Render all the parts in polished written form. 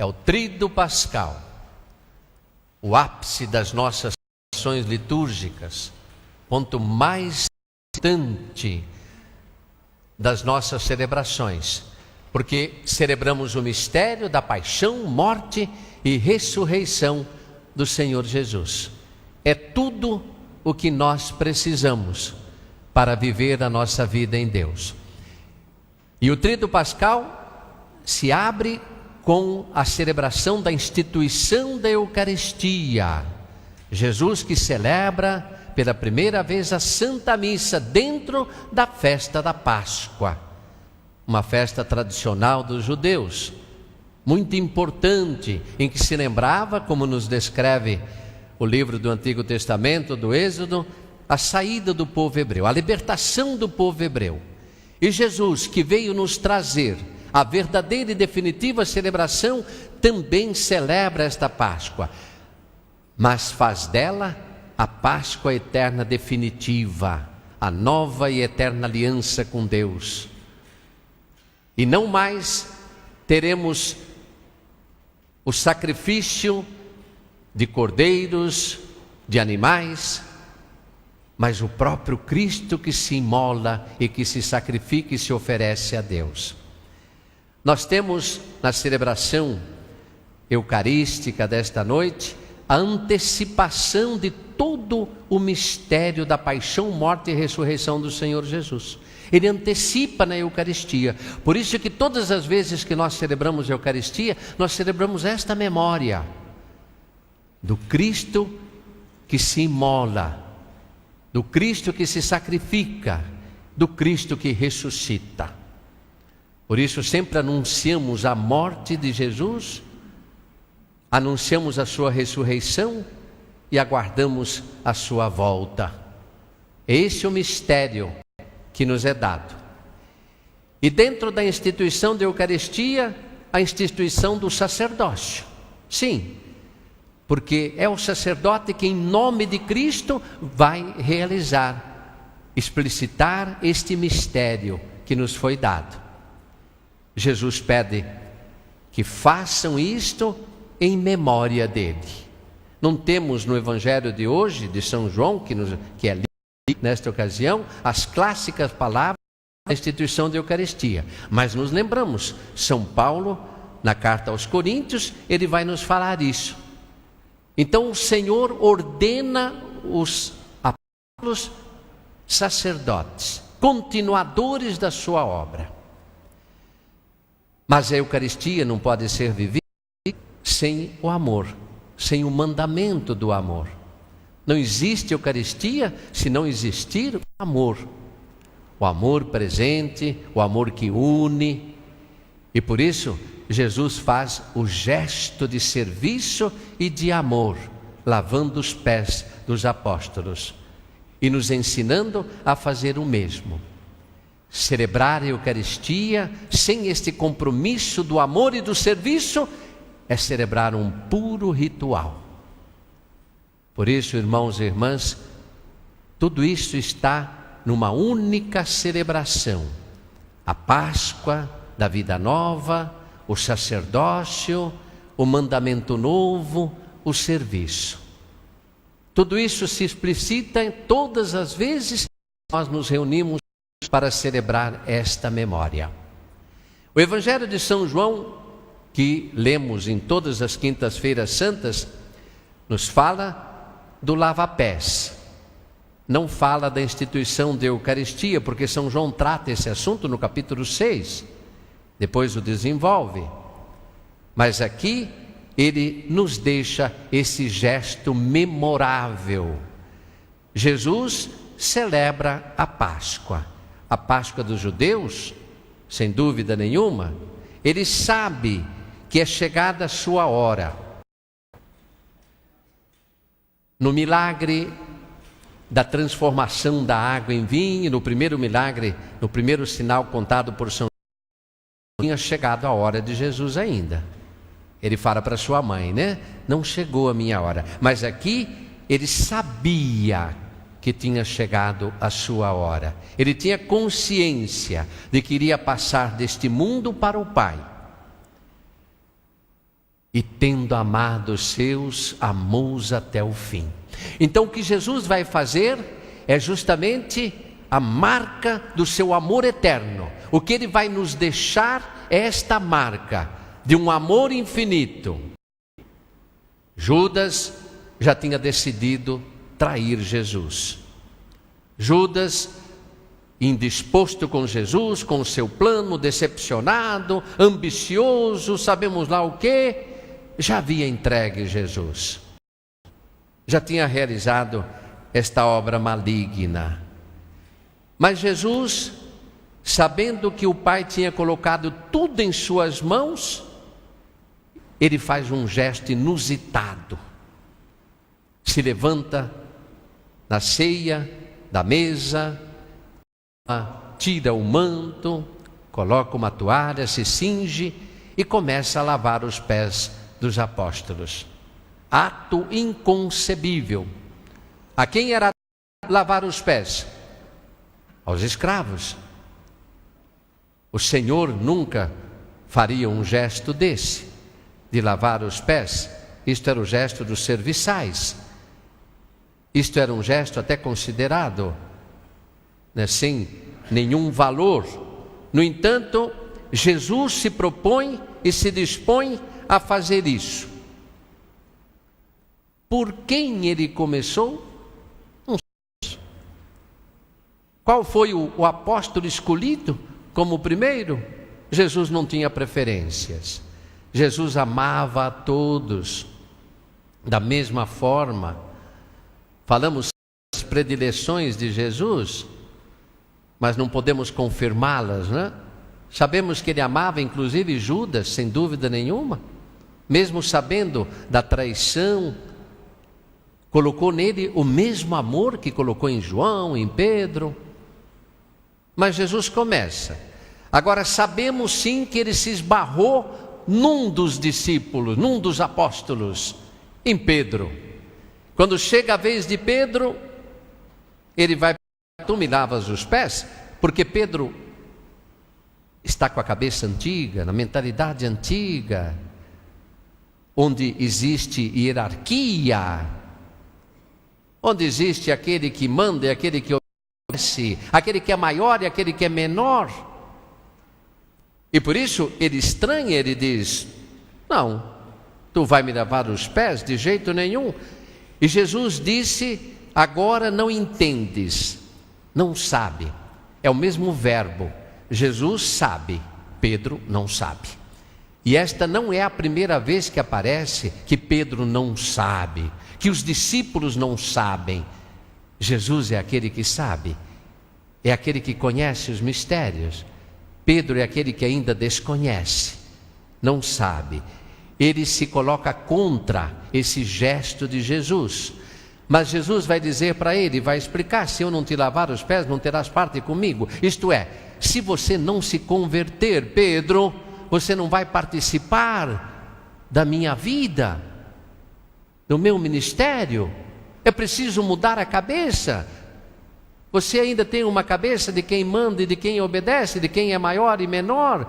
é o Tríduo Pascal, o ápice das nossas ações litúrgicas, ponto mais importante das nossas celebrações, porque celebramos o mistério da paixão, morte e ressurreição do Senhor Jesus. É tudo o que nós precisamos para viver a nossa vida em Deus. E o Tríduo Pascal se abre com a celebração da instituição da Eucaristia. Jesus que celebra pela primeira vez a Santa Missa dentro da festa da Páscoa, uma festa tradicional dos judeus, muito importante, em que se lembrava, como nos descreve o livro do Antigo Testamento, do Êxodo, a saída do povo hebreu, a libertação do povo hebreu. E Jesus, que veio nos trazer a verdadeira e definitiva celebração, também celebra esta Páscoa, mas faz dela a Páscoa eterna definitiva, a nova e eterna aliança com Deus. E não mais teremos o sacrifício de cordeiros, de animais, mas o próprio Cristo que se imola e que se sacrifica e se oferece a Deus. Nós temos na celebração eucarística desta noite a antecipação de todo o mistério da paixão, morte e ressurreição do Senhor Jesus. Ele antecipa na Eucaristia. Por isso que todas as vezes que nós celebramos a Eucaristia, nós celebramos esta memória do Cristo que se imola, do Cristo que se sacrifica, do Cristo que ressuscita. Por isso sempre anunciamos a morte de Jesus, anunciamos a sua ressurreição e aguardamos a sua volta. Esse é o mistério que nos é dado. E dentro da instituição da Eucaristia, a instituição do sacerdócio. Sim, porque é o sacerdote que em nome de Cristo vai realizar, explicitar este mistério que nos foi dado. Jesus pede que façam isto em memória dele. Não temos no Evangelho de hoje, de São João, que é lido nesta ocasião, as clássicas palavras da instituição da Eucaristia. Mas nos lembramos, São Paulo, na carta aos Coríntios, ele vai nos falar isso. Então o Senhor ordena os apóstolos sacerdotes, continuadores da sua obra. Mas a Eucaristia não pode ser vivida sem o amor, sem o mandamento do amor. Não existe Eucaristia se não existir o amor. O amor presente, o amor que une. E por isso Jesus faz o gesto de serviço e de amor, lavando os pés dos apóstolos e nos ensinando a fazer o mesmo. Celebrar a Eucaristia sem este compromisso do amor e do serviço é celebrar um puro ritual. Por isso, irmãos e irmãs, tudo isso está numa única celebração: a Páscoa da vida nova, o sacerdócio, o mandamento novo, o serviço. Tudo isso se explicita em todas as vezes que nós nos reunimos para celebrar esta memória. O Evangelho de São João, que lemos em todas as quintas-feiras santas, nos fala do lava-pés. Não fala da instituição da Eucaristia, porque São João trata esse assunto no capítulo 6, depois o desenvolve. Mas aqui ele nos deixa esse gesto memorável. Jesus celebra a Páscoa dos judeus, sem dúvida nenhuma. Ele sabe que é chegada a sua hora. No milagre da transformação da água em vinho, no primeiro milagre, no primeiro sinal contado por São João, não tinha chegado a hora de Jesus ainda. Ele fala para sua mãe, né? Não chegou a minha hora. Mas aqui ele sabia que tinha chegado a sua hora. Ele tinha consciência de que iria passar deste mundo para o Pai. e tendo amado os seus, amou-os até o fim. Então o que Jesus vai fazer é justamente a marca do seu amor eterno. O que ele vai nos deixar é esta marca de um amor infinito. Judas já tinha decidido trair Jesus. Judas, indisposto com Jesus, com o seu plano, decepcionado, ambicioso, sabemos lá o que, já havia entregue Jesus. Já tinha realizado esta obra maligna. Mas Jesus, sabendo que o Pai tinha colocado tudo em suas mãos, ele faz um gesto inusitado. Se levanta na ceia, da mesa, tira o manto, coloca uma toalha, se cinge e começa a lavar os pés dos apóstolos. Ato inconcebível. A quem era lavar os pés? Aos escravos. O Senhor nunca faria um gesto desse, de lavar os pés. Isto era o gesto dos serviçais. Isto era um gesto até considerado, né, sem nenhum valor. No entanto, Jesus se propõe e se dispõe a fazer isso. Por quem ele começou? Não sei. Qual foi o apóstolo escolhido como o primeiro? Jesus não tinha preferências. Jesus amava a todos da mesma forma. Falamos das predileções de Jesus, mas não podemos confirmá-las, né? Sabemos que ele amava inclusive Judas, sem dúvida nenhuma. Mesmo sabendo da traição, colocou nele o mesmo amor que colocou em João, em Pedro. Mas Jesus começa. Agora sabemos sim que ele se esbarrou num dos discípulos, num dos apóstolos, em Pedro. Quando chega a vez de Pedro, ele vai: tu me lavas os pés? Porque Pedro está com a cabeça antiga, na mentalidade antiga, onde existe hierarquia, onde existe aquele que manda e aquele que obedece, aquele que é maior e aquele que é menor. E por isso ele estranha, ele diz: não, tu vai me lavar os pés? De jeito nenhum. E Jesus disse: agora não entendes, não sabe. É o mesmo verbo. Jesus sabe, Pedro não sabe. E esta não é a primeira vez que aparece que Pedro não sabe, que os discípulos não sabem. Jesus é aquele que sabe, é aquele que conhece os mistérios. Pedro é aquele que ainda desconhece, não sabe. Ele se coloca contra esse gesto de Jesus. Mas Jesus vai dizer para ele, vai explicar: se eu não te lavar os pés, não terás parte comigo. Isto é, se você não se converter, Pedro, você não vai participar da minha vida, do meu ministério. É preciso mudar a cabeça. Você ainda tem uma cabeça de quem manda e de quem obedece, de quem é maior e menor.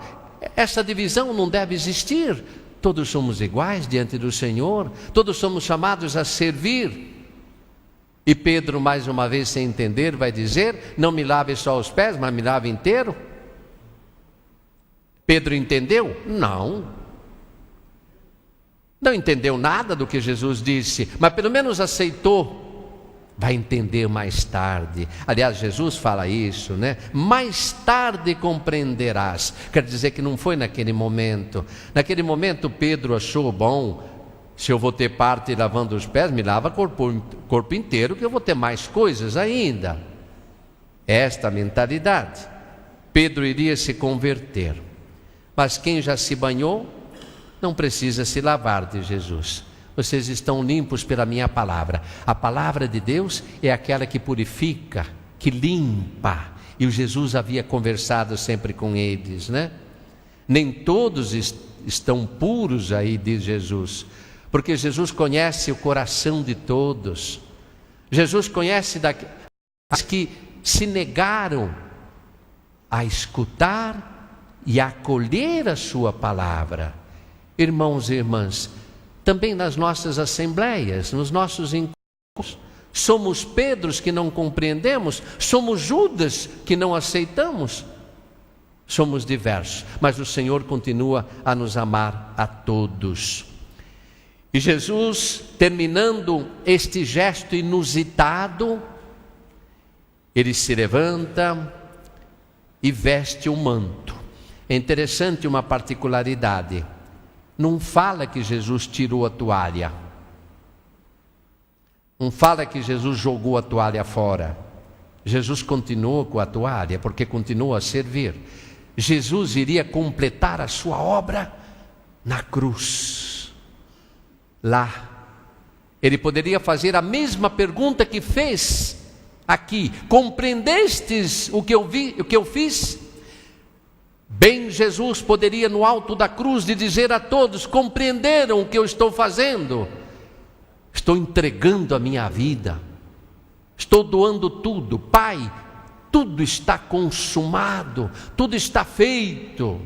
Essa divisão não deve existir. Todos somos iguais diante do Senhor, todos somos chamados a servir. E Pedro, mais uma vez sem entender, vai dizer: não me lave só os pés, mas me lave inteiro. Pedro entendeu? Não entendeu nada do que Jesus disse, mas pelo menos aceitou. Vai entender mais tarde. Aliás, Jesus fala isso, né? Mais tarde compreenderás. Quer dizer que não foi naquele momento. Naquele momento Pedro achou: bom, se eu vou ter parte lavando os pés, me lava o corpo inteiro, que eu vou ter mais coisas ainda. Esta mentalidade. Pedro iria se converter. Mas quem já se banhou, não precisa se lavar de Jesus. Vocês estão limpos pela minha palavra. A palavra de Deus é aquela que purifica, que limpa. E o Jesus havia conversado sempre com eles, né? Nem todos estão puros aí, diz Jesus, porque Jesus conhece o coração de todos. Jesus conhece daqueles que se negaram a escutar e a acolher a sua palavra. Irmãos e irmãs, também nas nossas assembleias, nos nossos encontros, somos Pedros que não compreendemos, somos Judas que não aceitamos, somos diversos, mas o Senhor continua a nos amar a todos. E Jesus, terminando este gesto inusitado, ele se levanta e veste o manto. É interessante uma particularidade. Não fala que Jesus tirou a toalha. Não fala que Jesus jogou a toalha fora. Jesus continuou com a toalha, porque continua a servir. Jesus iria completar a sua obra na cruz. Lá, ele poderia fazer a mesma pergunta que fez aqui: compreendestes o que eu fiz? Bem, Jesus poderia no alto da cruz de dizer a todos: compreenderam o que eu estou fazendo? Estou entregando a minha vida, estou doando tudo. Pai, tudo está consumado, tudo está feito.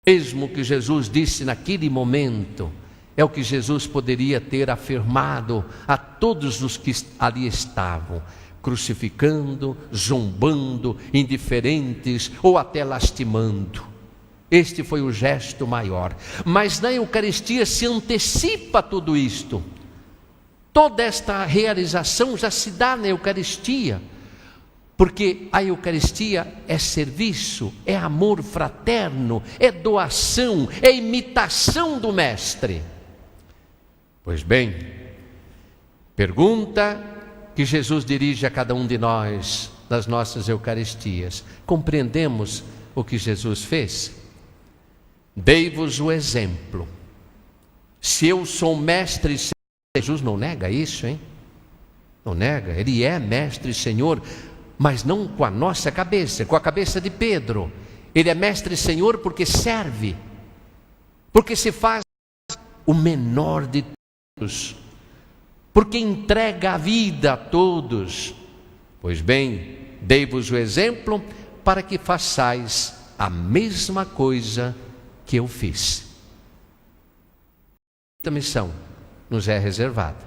Mesmo que Jesus disse naquele momento, é o que Jesus poderia ter afirmado a todos os que ali estavam, crucificando, zombando, indiferentes ou até lastimando. Este foi o gesto maior. Mas na Eucaristia se antecipa tudo isto. Toda esta realização já se dá na Eucaristia, porque a Eucaristia é serviço, é amor fraterno, é doação, é imitação do Mestre. Pois bem, pergunta que Jesus dirige a cada um de nós nas nossas Eucaristias: compreendemos o que Jesus fez? Dei-vos o exemplo. Se eu sou mestre e Senhor, Jesus não nega isso, hein? Não nega, ele é mestre e Senhor, mas não com a nossa cabeça, com a cabeça de Pedro. Ele é mestre e Senhor porque serve, porque se faz o menor de todos, porque entrega a vida a todos. Pois bem, dei-vos o exemplo para que façais a mesma coisa que eu fiz. Esta missão nos é reservada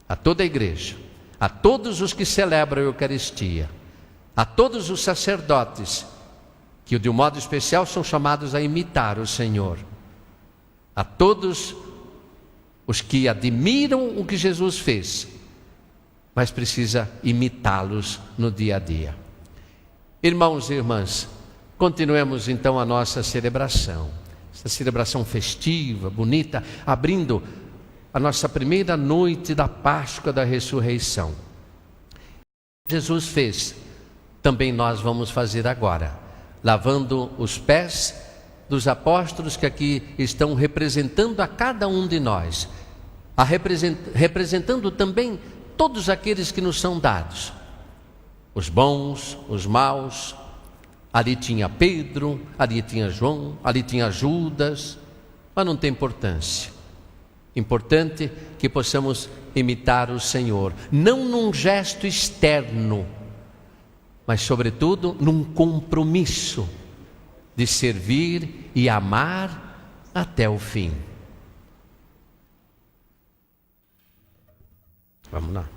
a toda a igreja, a todos os que celebram a Eucaristia, a todos os sacerdotes que de um modo especial são chamados a imitar o Senhor, a todos os que admiram o que Jesus fez, mas precisa imitá-los no dia a dia. Irmãos e irmãs, continuemos então a nossa celebração, essa celebração festiva, bonita, abrindo a nossa primeira noite da Páscoa da Ressurreição. Jesus fez, também nós vamos fazer agora, lavando os pés dos apóstolos que aqui estão representando a cada um de nós, representando também todos aqueles que nos são dados, os bons, os maus. Ali tinha Pedro, ali tinha João, ali tinha Judas, mas não tem importância. Importante que possamos imitar o Senhor, não num gesto externo, mas sobretudo num compromisso de servir e amar até o fim. Vamos lá.